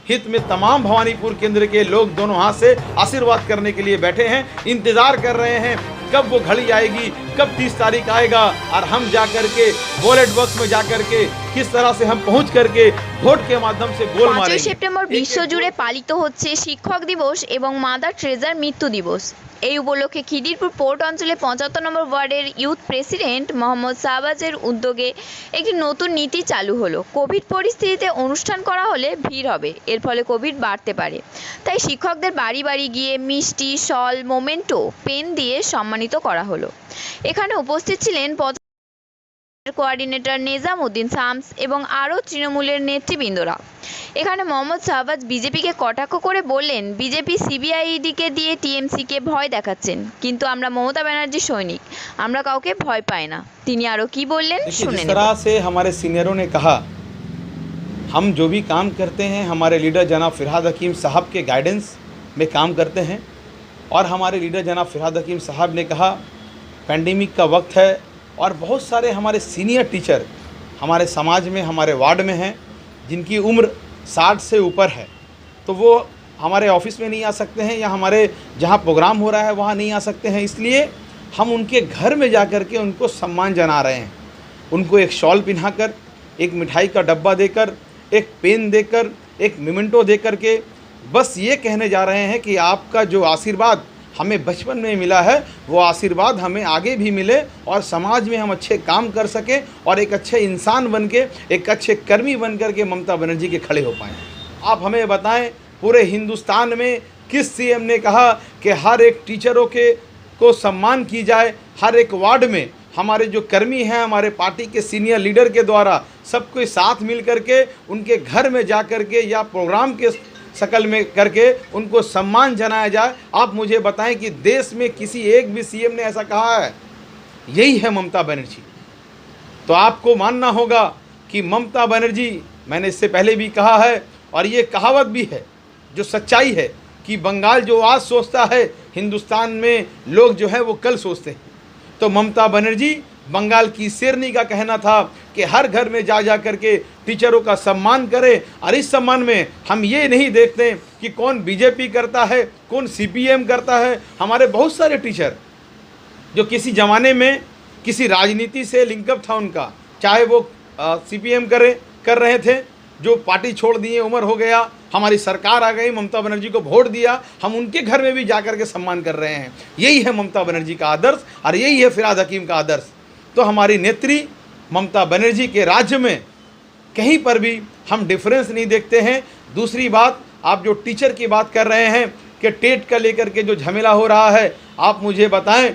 हित में तमाम भवानीपुर केंद्र के लोग दोनों हाथ से आशीर्वाद करने के लिए बैठे हैं, इंतज़ार कर रहे हैं कब वो घड़ी आएगी, कब 30 तारीख आएगा और हम जा कर के बैलेट बॉक्स में जा कर के किस तरह से हम पहुंच करके वोट के माध्यम से गोल मारेंगे। 5 সেপ্টেম্বর বিশ্বজুড়ে পালিত হচ্ছে শিক্ষক দিবস এবং মাদার ট্রেজার মৃত্যু দিবস। এই উপলক্ষে খিদিরপুর পোর্ট অঞ্চলে 75 নম্বর ওয়ার্ডের ইউথ প্রেসিডেন্ট মোহাম্মদ শাহবাজের উদ্যোগে একটি নতুন নীতি চালু হলো। কোভিড পরিস্থিতিতে অনুষ্ঠান করা হলে ভিড় হবে, এর ফলে কোভিড বাড়তে পারে। তাই শিক্ষকদের বাড়ি বাড়ি গিয়ে মিষ্টি, শল, মোমেন্টো, পেন দিয়ে সম্মানিত করা হলো। এখানে উপস্থিত ছিলেন কোঅর্ডিনেটর নিজাম উদ্দিন শামস এবং আরও তৃণমূলের নেতৃবৃন্দরা। এখানে মোহাম্মদ শাহবাজ বিজেপিকে কটাক্ষ করে বললেন, বিজেপি সিবিআইডিকে দিয়ে টিএমসিকে ভয় দেখাচ্ছেন, কিন্তু আমরা মমতা ব্যানার্জি সৈনিক, আমরা কাউকে ভয় পাই না। তিনি আরও কি বললেন শুনে जिस নেব। तरह से हमारे सीनियरों ने कहा, हम जो भी काम करते हैं हमारे लीडर जनाब फ़िरहाद हकीम साहब के गाइडेंस में काम करते हैं। और हमारे लीडर जनाब फ़िरहाद हकीम साहब ने कहा पैंडेमिक का वक्त है और बहुत सारे हमारे सीनियर टीचर हमारे समाज में, हमारे वार्ड में हैं जिनकी उम्र 60 से ऊपर है, तो वो हमारे ऑफिस में नहीं आ सकते हैं या हमारे जहाँ प्रोग्राम हो रहा है वहाँ नहीं आ सकते हैं। इसलिए हम उनके घर में जा कर के उनको सम्मान जना रहे हैं। उनको एक शॉल पहनाकर, एक मिठाई का डब्बा देकर, एक पेन देकर, एक मोमेंटो देकर के बस ये कहने जा रहे हैं कि आपका जो आशीर्वाद हमें बचपन में मिला है वो आशीर्वाद हमें आगे भी मिले और समाज में हम अच्छे काम कर सकें और एक अच्छे इंसान बन के, एक अच्छे कर्मी बन कर के ममता बनर्जी के खड़े हो पाएँ। आप हमें बताएं पूरे हिंदुस्तान में किस सीएम ने कहा कि हर एक टीचरों को सम्मान की जाए, हर एक वार्ड में हमारे जो कर्मी हैं, हमारे पार्टी के सीनियर लीडर के द्वारा सबको साथ मिल कर के उनके घर में जा कर के या प्रोग्राम के शकल में करके उनको सम्मान जनाया जाए। आप मुझे बताएं कि देश में किसी एक भी सीएम ने ऐसा कहा है? यही है ममता बनर्जी। तो आपको मानना होगा कि ममता बनर्जी, मैंने इससे पहले भी कहा है और ये कहावत भी है जो सच्चाई है कि बंगाल जो आज सोचता है हिंदुस्तान में लोग जो है वो कल सोचते हैं। तो ममता बनर्जी बंगाल की शेरनी का कहना था कि हर घर में जा जा करके टीचरों का सम्मान करें और इस सम्मान में हम ये नहीं देखते कि कौन बीजेपी करता है, कौन सीपीएम करता है। हमारे बहुत सारे टीचर जो किसी ज़माने में किसी राजनीति से लिंकअप था उनका, चाहे वो सीपीएम कर रहे थे, जो पार्टी छोड़ दिए, उम्र हो गया, हमारी सरकार आ गई, ममता बनर्जी को वोट दिया, हम उनके घर में भी जा कर के सम्मान कर रहे हैं। यही है ममता बनर्जी का आदर्श और यही है फ़िरहाद हकीम का आदर्श। तो हमारी नेत्री ममता बनर्जी के राज्य में कहीं पर भी हम डिफरेंस नहीं देखते हैं। दूसरी बात, आप जो टीचर की बात कर रहे हैं कि टेट का लेकर के जो झमेला हो रहा है, आप मुझे बताएं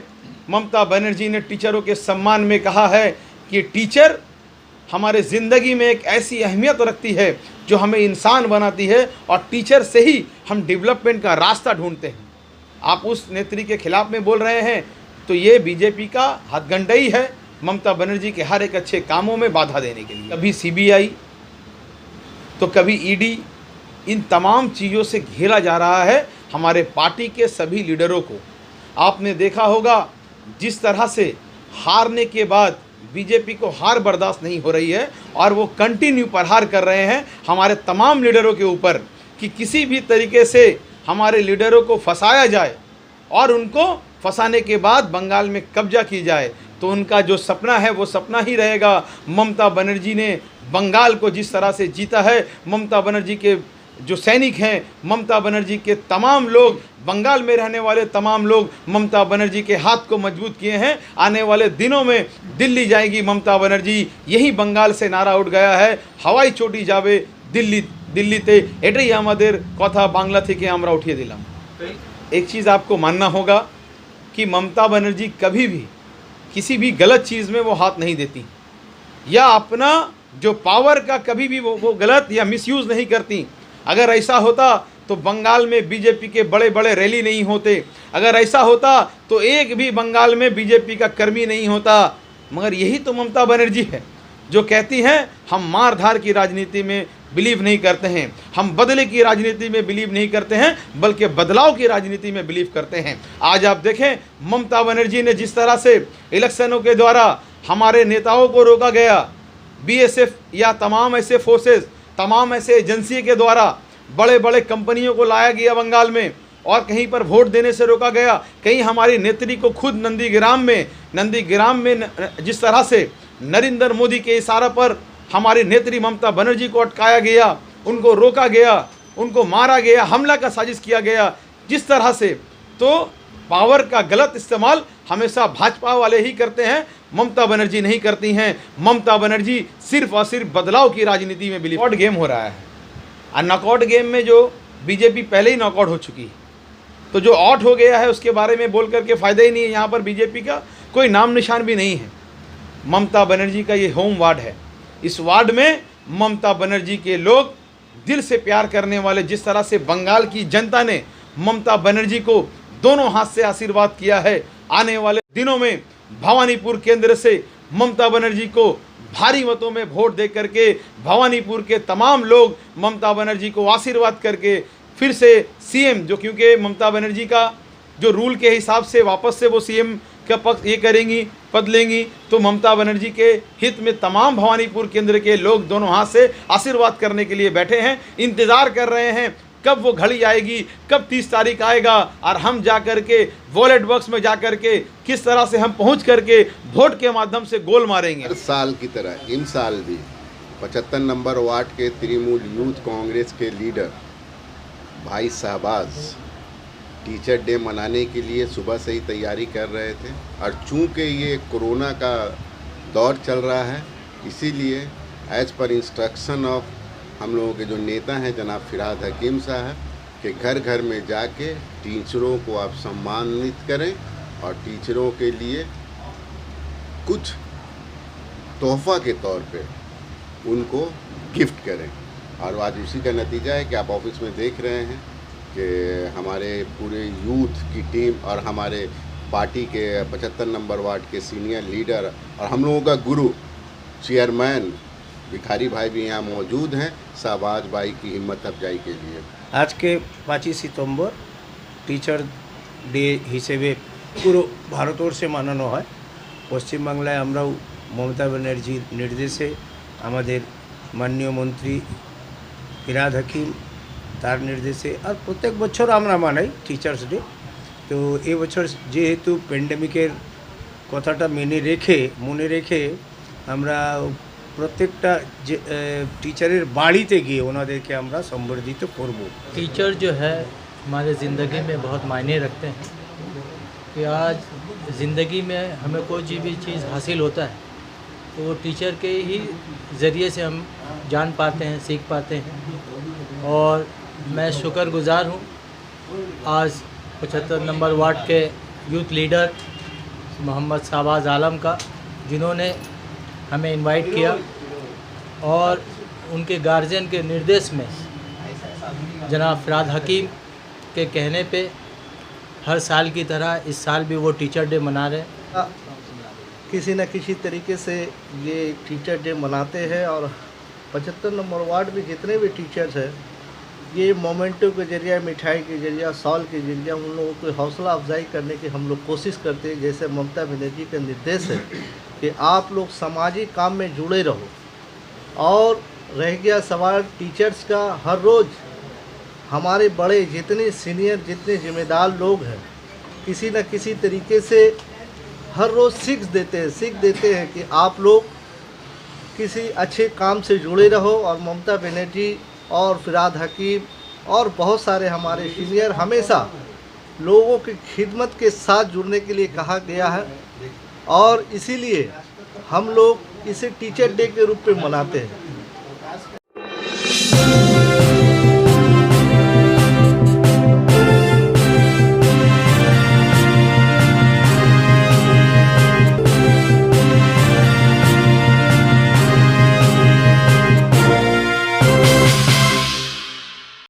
ममता बनर्जी ने टीचरों के सम्मान में कहा है कि टीचर हमारे ज़िंदगी में एक ऐसी अहमियत रखती है जो हमें इंसान बनाती है और टीचर से ही हम डेवलपमेंट का रास्ता ढूंढते हैं। आप उस नेत्री के खिलाफ में बोल रहे हैं, तो ये बीजेपी का हथगंडई है ममता बनर्जी के हर एक अच्छे कामों में बाधा देने के लिए। कभी सीबीआई तो कभी ईडी, इन तमाम चीज़ों से घेरा जा रहा है हमारे पार्टी के सभी लीडरों को। आपने देखा होगा जिस तरह से हारने के बाद बीजेपी को हार बर्दाश्त नहीं हो रही है और वो कंटिन्यू प्रहार कर रहे हैं हमारे तमाम लीडरों के ऊपर कि किसी भी तरीके से हमारे लीडरों को फंसाया जाए और उनको फंसाने के बाद बंगाल में कब्जा की जाए। तो उनका जो सपना है वो सपना ही रहेगा। ममता बनर्जी ने बंगाल को जिस तरह से जीता है, ममता बनर्जी के जो सैनिक हैं, ममता बनर्जी के तमाम लोग, बंगाल में रहने वाले तमाम लोग ममता बनर्जी के हाथ को मजबूत किए हैं। आने वाले दिनों में दिल्ली जाएगी ममता बनर्जी, यही बंगाल से नारा उठ गया है, हवाई चोटी जावे दिल्लीते, एटाई आमादेर कथा बांग्ला थेके आमरा उठिए दिलाम। एक चीज़ आपको मानना होगा कि ममता बनर्जी कभी भी किसी भी गलत चीज़ में वो हाथ नहीं देती या अपना जो पावर का कभी भी वो गलत या मिसयूज़ नहीं करती। अगर ऐसा होता तो बंगाल में बीजेपी के बड़े बड़े रैली नहीं होते, अगर ऐसा होता तो एक भी बंगाल में बीजेपी का कर्मी नहीं होता। मगर यही तो ममता बनर्जी है जो कहती हैं हम मार धार की राजनीति में बिलीव नहीं करते हैं, हम बदले की राजनीति में बिलीव नहीं करते हैं, बल्कि बदलाव की राजनीति में बिलीव करते हैं। आज आप देखें ममता बनर्जी ने जिस तरह से इलेक्शनों के द्वारा हमारे नेताओं को रोका गया, बीएसएफ या तमाम ऐसे फोर्सेस, तमाम ऐसे एजेंसी के द्वारा बड़े बड़े कंपनियों को लाया गया बंगाल में और कहीं पर वोट देने से रोका गया। कहीं हमारी नेत्री को खुद नंदीग्राम में जिस तरह से नरेंद्र मोदी के इशारे पर हमारी नेत्री ममता बनर्जी को अटकाया गया, उनको रोका गया, उनको मारा गया, हमला का साजिश किया गया जिस तरह से, तो पावर का गलत इस्तेमाल हमेशा भाजपा वाले ही करते हैं, ममता बनर्जी नहीं करती हैं। ममता बनर्जी सिर्फ और सिर्फ बदलाव की राजनीति में बिलीव। नॉकआउट गेम हो रहा है और नॉकआउट गेम में जो बीजेपी पहले ही नॉकआउट हो चुकी है, तो जो आउट हो गया है उसके बारे में बोल करके फ़ायदा ही नहीं है। यहाँ पर बीजेपी का कोई नाम निशान भी नहीं है। ममता बनर्जी का ये होम वार्ड है। इस वार्ड में ममता बनर्जी के लोग दिल से प्यार करने वाले, जिस तरह से बंगाल की जनता ने ममता बनर्जी को दोनों हाथ से आशीर्वाद किया है, आने वाले दिनों में भवानीपुर केंद्र से ममता बनर्जी को भारी मतों में वोट दे करके भवानीपुर के तमाम लोग ममता बनर्जी को आशीर्वाद करके फिर से सीएम, जो क्योंकि ममता बनर्जी का जो रूल के हिसाब से वापस से वो सीएम का पक्ष ये करेंगी, पद लेंगी, तो ममता बनर्जी के हित में तमाम भवानीपुर केंद्र के लोग दोनों हाथ से आशीर्वाद करने के लिए बैठे हैं, इंतज़ार कर रहे हैं कब वो घड़ी आएगी, कब 30 तारीख आएगा और हम जा कर के वॉलेट बॉक्स में जा कर के किस तरह से हम पहुंच करके वोट के माध्यम से गोल मारेंगे। हर साल की तरह इन साल भी 75 नंबर वार्ड के तृणमूल यूथ कांग्रेस के लीडर भाई शहबाज टीचर डे मनाने के लिए सुबह से ही तैयारी कर रहे थे, और चूंकि ये कोरोना का दौर चल रहा है, इसीलिए एज पर इंस्ट्रक्शन ऑफ हम लोगों के जो नेता हैं जनाब फिरहाद हकीम साहब के घर घर में जाके टीचरों को आप सम्मानित करें और टीचरों के लिए कुछ तोहफा के तौर पे उनको गिफ्ट करें। और आज उसी का नतीजा है कि आप ऑफिस में देख रहे हैं कि हमारे पूरे यूथ की टीम और हमारे पार्टी के 75 नंबर वार्ड के सीनियर लीडर और हम लोगों का गुरु चेयरमैन भिखारी भाई भी यहाँ मौजूद हैं शहबाज भाई की हिम्मत अफजाई के लिए। आज के 25 सितम्बर टीचर डे हिसेबे পুরো ভারতবর্ষে মানানো হয়। পশ্চিমবাংলায় আমরাও মমতা ব্যানার্জির নির্দেশে আমাদের মাননীয় মন্ত্রী ফিরহাদ হাকিম তার নির্দেশে আর প্রত্যেক বছর আমরা মানাই টিচার্স ডে। তো এবছর যেহেতু প্যান্ডেমিকের কথাটা মনে রেখে আমরা প্রত্যেকটা टीचर बाड़ीते गए ওনাদেরকে আমরা संबर्धित করব। टीचर जो है हमारे ज़िंदगी में बहुत मायने रखते हैं कि आज ज़िंदगी में हमें कोई भी चीज़ हासिल होता है तो वो टीचर के ही ज़रिए से हम जान पाते हैं, सीख पाते हैं। और मैं शुक्रगुज़ार हूँ आज 75 नंबर वार्ड के यूथ लीडर मोहम्मद शहबाज आलम का, जिन्होंने हमें इनवाइट किया और उनके गार्जियन के निर्देश में जनाब फिरहाद हकीम के कहने पे हर साल की तरह इस साल भी वो टीचर डे मना रहे। किसी न किसी तरीके से ये टीचर डे मनाते हैं और 75 नंबर वार्ड में जितने भी टीचर्स हैं ये मोमेंटो के जरिए, मिठाई के जरिए, सॉल के जरिए उन लोगों को हौसला अफजाई करने की हम लोग कोशिश करते हैं। जैसे ममता बनर्जी का निर्देश है कि आप लोग सामाजिक काम में जुड़े रहो। और रह गया सवाल टीचर्स का, हर रोज़ हमारे बड़े जितने सीनियर जितने जिम्मेदार लोग हैं किसी न किसी तरीके से हर रोज़ सीख देते हैं कि आप लोग किसी अच्छे काम से जुड़े रहो। और ममता बनर्जी और फिरहाद हकीम और बहुत सारे हमारे सीनियर हमेशा लोगों की खिदमत के साथ जुड़ने के लिए कहा गया है और इसीलिए हम लोग इसे टीचर डे के रूप में मनाते हैं।